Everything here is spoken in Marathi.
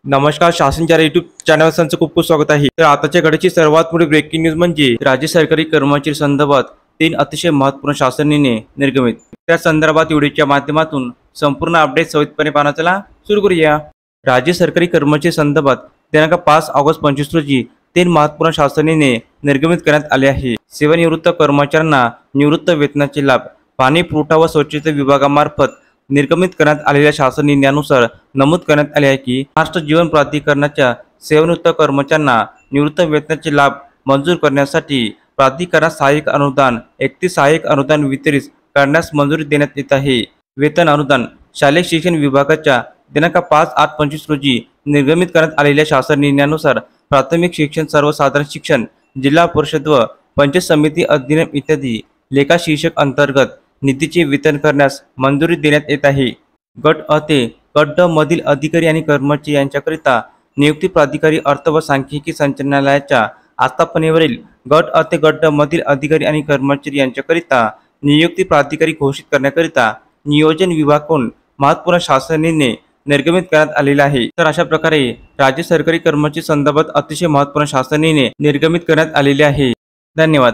नमस्कार. शासनच्या युट्यूब चॅनलचं खूप खूप स्वागत आहे. तर आताच्या घडीची सर्वात मोठी ब्रेकिंग न्यूज म्हणजे राज्य सरकारी कर्मचारी संदर्भात 3 अतिशय महत्त्वपूर्ण शासन निर्णय निर्गमित. त्या संदर्भात व्हिडिओच्या माध्यमातून संपूर्ण अपडेट सविस्तरपणे पाहण्यास चला सुरू करूया. राज्य सरकारी कर्मचारी संदर्भात दिनांक 5 ऑगस्ट 25 रोजी 3 महत्त्वपूर्ण शासन निर्णय निर्गमित करण्यात आले आहे. सेवानिवृत्त कर्मचाऱ्यांना निवृत्त वेतनाचे लाभ पाणी पुरवठा व स्वच्छता विभागामार्फत निर्गमित करण्यात आलेल्या शासन निर्णयानुसार नमूद करण्यात आले आहे की महाराष्ट्र जीवन प्राधिकरणाच्या सेवानिवृत्त कर्मचाऱ्यांना निवृत्त वेतनाचे लाभ मंजूर करण्यासाठी प्राधिकरणास सहाय्यक अनुदान 31 सहाय्यक अनुदान वितरित करण्यास मंजुरी देण्यात येत आहे. वेतन अनुदान शालेय शिक्षण विभागाच्या दिनांक 5/8/25 रोजी निर्गमित करण्यात आलेल्या शासन निर्णयानुसार प्राथमिक शिक्षण, सर्वसाधारण शिक्षण, जिल्हा परिषद व पंचायत समिती अधिनियम इत्यादी लेखा शीर्षक अंतर्गत निधीचे वितरण करण्यास मंजुरी देण्यात येत आहे. गट अ ते गट ड मधील अधिकारी आणि कर्मचारी यांच्याकरिता नियुक्ती प्राधिकारी अर्थ व सांख्यिकी संचालनालयाच्या आस्थापनेवरील गट अ ते गट ड मधील अधिकारी आणि कर्मचारी यांच्याकरिता नियुक्ती प्राधिकारी घोषित करण्याकरिता नियोजन विभागाकडून महत्त्वपूर्ण शासन निर्णय निर्गमित करण्यात आलेला आहे. तर अशा प्रकारे राज्य सरकारी कर्मचारी संदर्भात अतिशय महत्त्वपूर्ण शासन निर्णय निर्गमित करण्यात आलेले आहे. धन्यवाद.